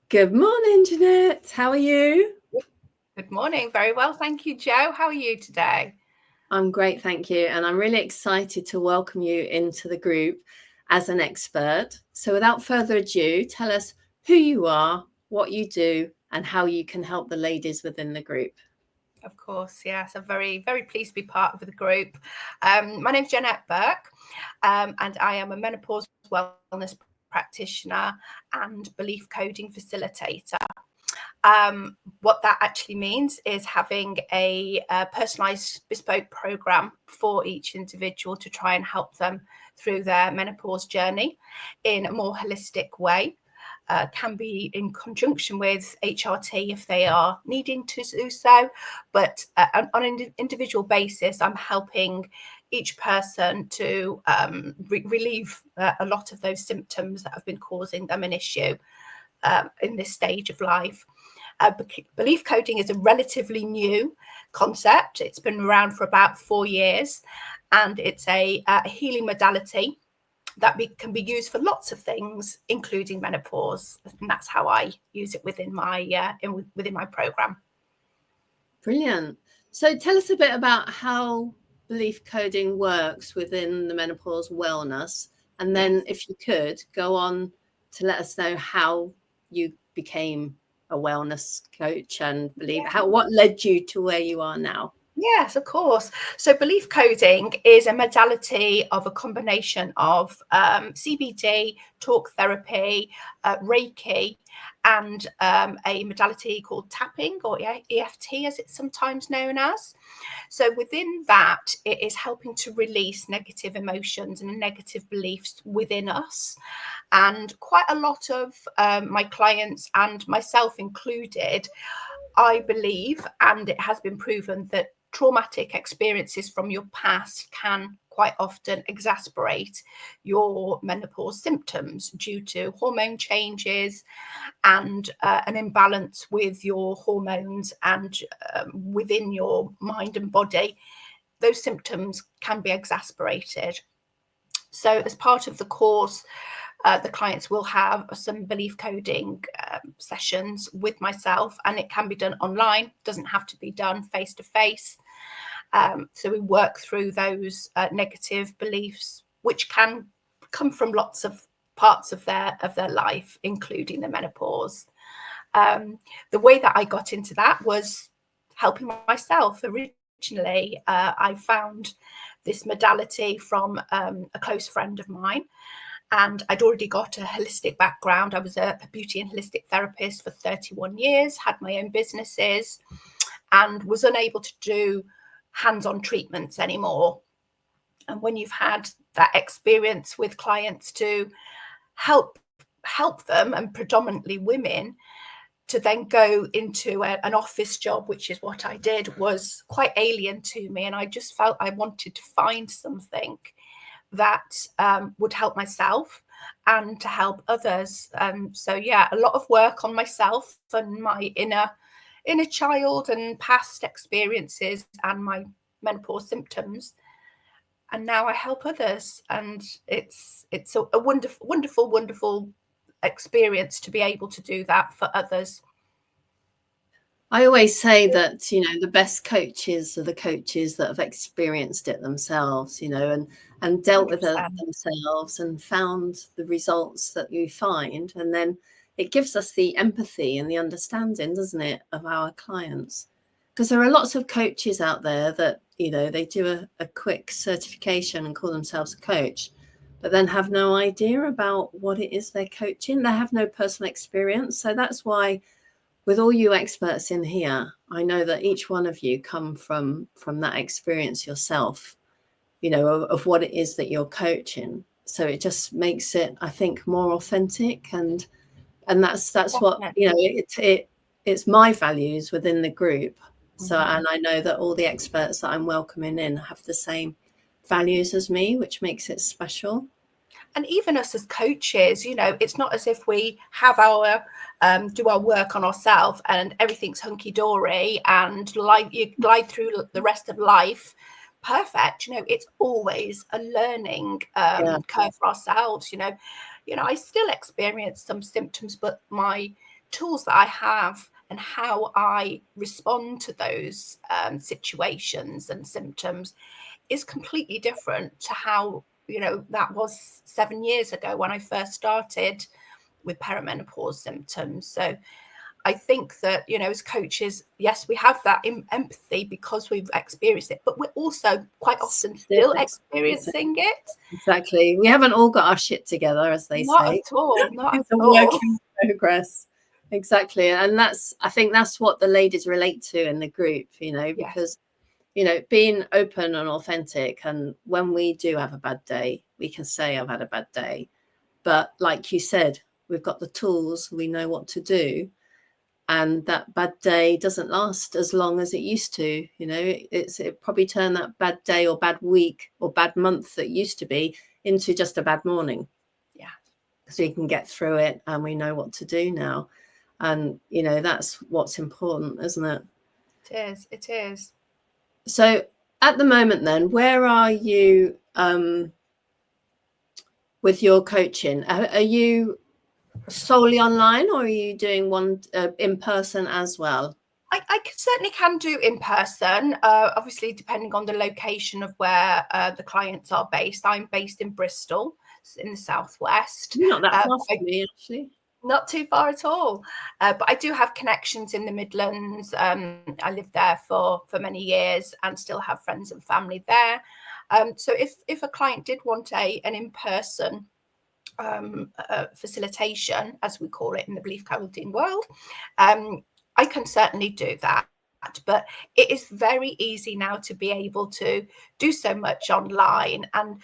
Good morning, Janette. How are you? Good morning. Very well. Thank you, Jo. How are you today? I'm great, thank you. And I'm really excited to welcome you into the group as an expert. So, without further ado, tell us who you are, what you do, and how you can help the ladies within the group. Of course, yes. I'm very, very pleased to be part of the group. My name's Janette Burke, and I am a menopause wellness practitioner and belief coding facilitator. What that actually means is having a personalised bespoke programme for each individual to try and help them through their menopause journey in a more holistic way. Can be in conjunction with HRT if they are needing to do so, but on an individual basis, I'm helping each person to relieve a lot of those symptoms that have been causing them an issue in this stage of life. Belief coding is a relatively new concept. It's been around for about 4 years, and it's a healing modality that can be used for lots of things, including menopause. And that's how I use it within my program. Brilliant. So, tell us a bit about how belief coding works within the menopause wellness. And then, if you could, go on to let us know how you became a wellness coach and what led you to where you are now. Yes, of course. So belief coding is a modality of a combination of CBT, talk therapy, Reiki, and a modality called tapping, or EFT as it's sometimes known as. So within that, it is helping to release negative emotions and negative beliefs within us. And quite a lot of my clients, and myself included, I believe, and it has been proven, that traumatic experiences from your past can quite often exacerbate your menopause symptoms due to hormone changes and an imbalance with your hormones and within your mind and body. Those symptoms can be exacerbated. So as part of the course, the clients will have some belief coding sessions with myself, and it can be done online, doesn't have to be done face to face. So we work through those negative beliefs, which can come from lots of parts of their life, including the menopause. The way that I got into that was helping myself. Originally, I found this modality from a close friend of mine, and I'd already got a holistic background. I was a beauty and holistic therapist for 31 years, had my own businesses, and was unable to do hands-on treatments anymore. And when you've had that experience with clients to help them, and predominantly women, to then go into an office job, which is what I did, was quite alien to me. And I just felt I wanted to find something that would help myself and to help others. So yeah, a lot of work on myself and my inner child and past experiences and my menopause symptoms. And now I help others, and it's a wonderful experience to be able to do that for others. I always say that, the best coaches are the coaches that have experienced it themselves, and dealt with it 100%. themselves and found the results that you find. And then it gives us the empathy and the understanding, doesn't it, of our clients? Because there are lots of coaches out there that, they do a quick certification and call themselves a coach, but then have no idea about what it is they're coaching. They have no personal experience. So that's why, with all you experts in here, I know that each one of you come from that experience yourself, of what it is that you're coaching. So it just makes it, I think, more authentic, and that's what, it's my values within the group. So, and I know that all the experts that I'm welcoming in have the same values as me, which makes it special. And even us as coaches, it's not as if we have our do our work on ourselves and everything's hunky-dory and you glide through the rest of life perfect. It's always a learning curve for ourselves. I still experience some symptoms, but my tools that I have and how I respond to those situations and symptoms is completely different to how, that was 7 years ago when I first started with perimenopause symptoms. So I think that, as coaches, yes, we have that empathy because we've experienced it, but we're also quite often still experiencing it. Exactly. We haven't all got our shit together, as they Not say. at all. Not It's at a all. work in progress. Exactly. And I think that's what the ladies relate to in the group, because, being open and authentic. And when we do have a bad day, we can say, I've had a bad day. But like you said, we've got the tools, we know what to do. And that bad day doesn't last as long as it used to. It probably turned that bad day or bad week or bad month that used to be into just a bad morning. Yeah. So you can get through it, and we know what to do now. And, that's what's important, isn't it? It is. So at the moment then, where are you with your coaching? Are you solely online, or are you doing one in person as well? I certainly can do in person, obviously depending on the location of where the clients are based. I'm based in Bristol in the southwest. You're not that far from me, actually. Not too far at all. But I do have connections in the Midlands. I lived there for many years and still have friends and family there. So if a client did want an in-person facilitation, as we call it in the belief coding world, I can certainly do that. But it is very easy now to be able to do so much online. And,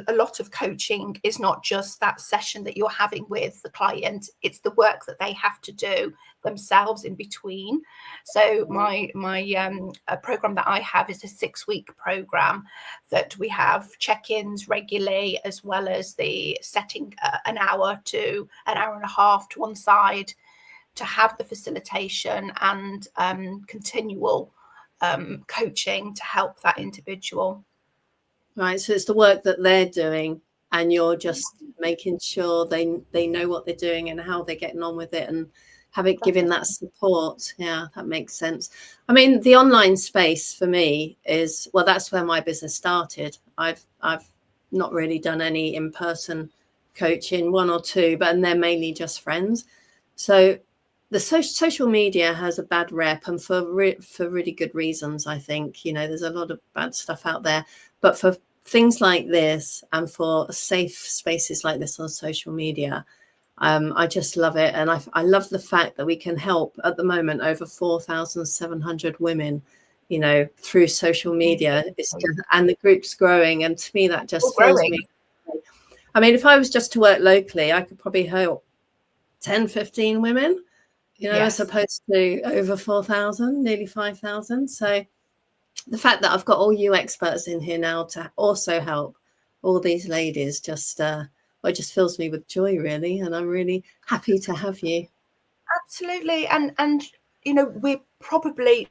a lot of coaching is not just that session that you're having with the client, it's the work that they have to do themselves in between. So my program that I have is a 6-week program that we have check-ins regularly, as well as the setting an hour to an hour and a half to one side to have the facilitation and continual coaching to help that individual. Right. So it's the work that they're doing, and you're just making sure they know what they're doing and how they're getting on with it, and giving that support. Yeah, that makes sense. I mean, the online space for me is, well, that's where my business started. I've not really done any in-person coaching, one or two, and they're mainly just friends. So the social media has a bad rep, and for really good reasons. I think, there's a lot of bad stuff out there, but for things like this and for safe spaces like this on social media, I just love it. And I love the fact that we can help at the moment over 4,700 women, through social media. And the group's growing. And to me, that just fills me. I mean, if I was just to work locally, I could probably help 10, 15 women, as opposed to over 4,000, nearly 5,000. So the fact that I've got all you experts in here now to also help all these ladies just fills me with joy, really. And I'm really happy to have you. Absolutely. And we're probably,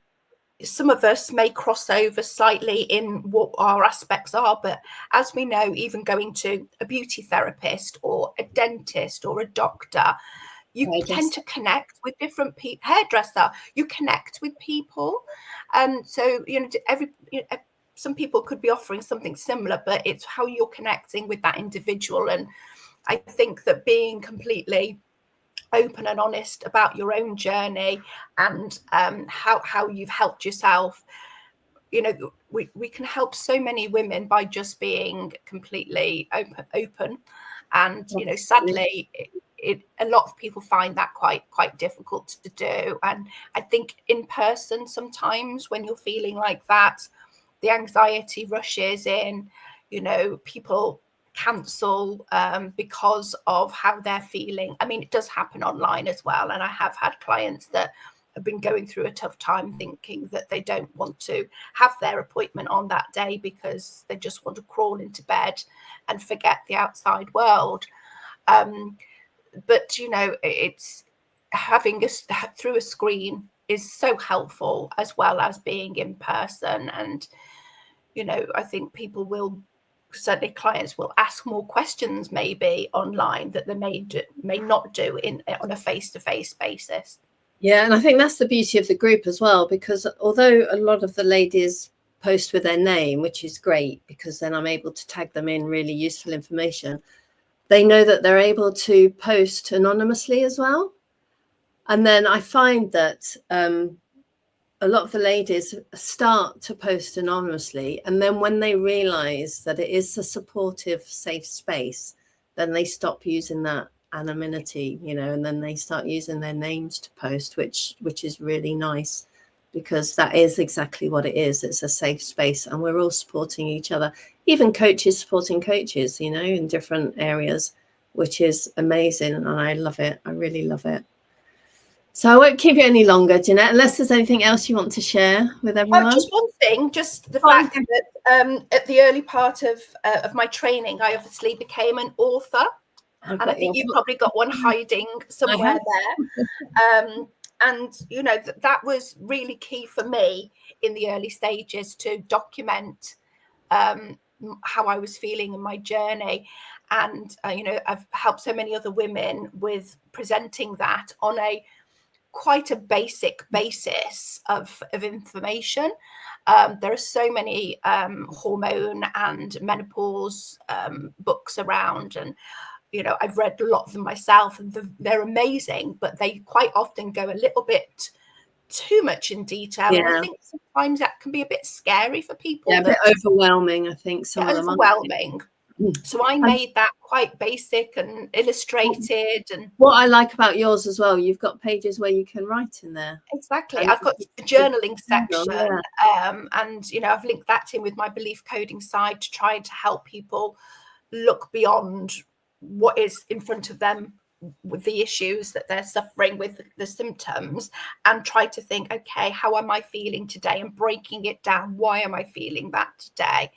some of us may cross over slightly in what our aspects are, but as we know, even going to a beauty therapist or a dentist or a doctor, you tend to connect with different people. Hairdresser, you connect with people. So, some people could be offering something similar, but it's how you're connecting with that individual. And I think that being completely open and honest about your own journey and how you've helped yourself, we can help so many women by just being completely open. And sadly, a lot of people find that quite difficult to do. And I think in person, sometimes when you're feeling like that, the anxiety rushes in. People cancel because of how they're feeling. I mean, it does happen online as well, and I have had clients that have been going through a tough time thinking that they don't want to have their appointment on that day because they just want to crawl into bed and forget the outside world. But it's having through a screen is so helpful, as well as being in person. And I think people will certainly clients will ask more questions maybe online that they may not do on a face-to-face basis. Yeah, and I think that's the beauty of the group as well, because although a lot of the ladies post with their name, which is great because then I'm able to tag them in really useful information, they know that they're able to post anonymously as well. And then I find that a lot of the ladies start to post anonymously, and then when they realize that it is a supportive, safe space, then they stop using that anonymity, you know, and then they start using their names to post, which is really nice, because that is exactly what it is. It's a safe space, and we're all supporting each other, even coaches supporting coaches, you know, in different areas, which is amazing, and I love it. I really love it. So I won't keep you any longer, Janette, unless there's anything else you want to share with everyone. Just one thing, just the fact that at the early part of my training, I obviously became an author. And I think you've probably got one hiding somewhere there. And, you know, that was really key for me in the early stages to document how I was feeling in my journey. And, you know, I've helped so many other women with presenting that on quite a basic basis of information. There are so many hormone and menopause books around, and you know, I've read a lot of them myself, and they're amazing, but they quite often go a little bit too much in detail. Yeah. And I think sometimes that can be a bit scary for people. Yeah, a bit overwhelming, I think. Some of them overwhelming. So I made that quite basic and illustrated. And what I like about yours as well, you've got pages where you can write in there. Exactly. I've got the journaling section, and you know, I've linked that in with my belief coding side to try to help people look beyond what is in front of them with the issues that they're suffering with, the symptoms, and try to think, okay, how am I feeling today, and breaking it down. Why am I feeling that today?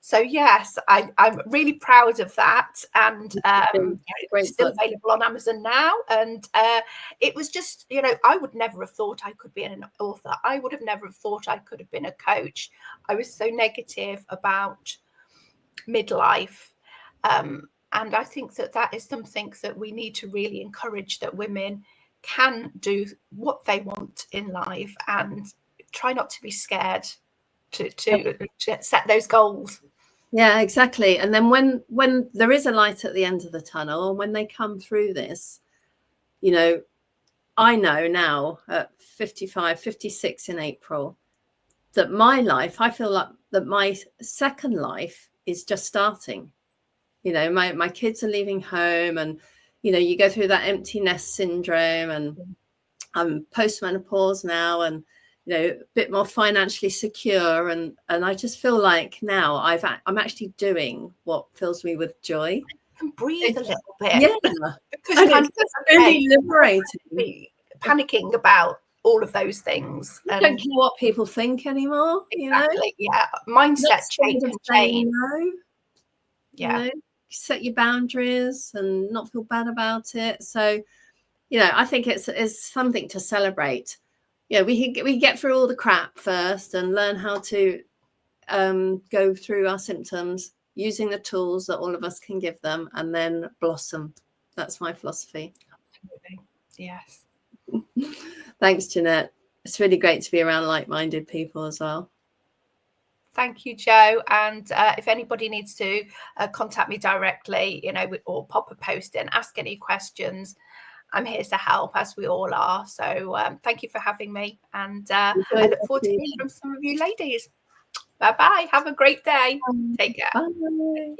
So yes, I'm really proud of that, and it's still available on Amazon now. And it was just, you know, I would never have thought I could be an author. I would have never have thought I could have been a coach. I was so negative about midlife, and I think that is something that we need to really encourage, that women can do what they want in life and try not to be scared to set those goals. Yeah, exactly. And then when there is a light at the end of the tunnel, when they come through this, you know, I know now at 55, 56 in April, that my life, I feel like that my second life is just starting. You know, my kids are leaving home, and, you know, you go through that empty nest syndrome, and I'm post-menopause now, and, you know, a bit more financially secure, and I just feel like now I'm actually doing what fills me with joy. I can breathe a little bit. Yeah, because it's really liberating. Panicking about all of those things. I don't care what people think anymore. Exactly. You know? Yeah, mindset change. No. Yeah, you know, set your boundaries and not feel bad about it. So, you know, I think it's something to celebrate. Yeah, we get through all the crap first and learn how to go through our symptoms using the tools that all of us can give them, and then blossom. That's my philosophy. Absolutely. Yes. Thanks, Janette. It's really great to be around like-minded people as well. Thank you, Jo. And if anybody needs to contact me directly, you know, or pop a post in, ask any questions, I'm here to help, as we all are. So thank you for having me. And I look forward to hearing from some of you ladies. Bye-bye. Have a great day. Take care. Bye.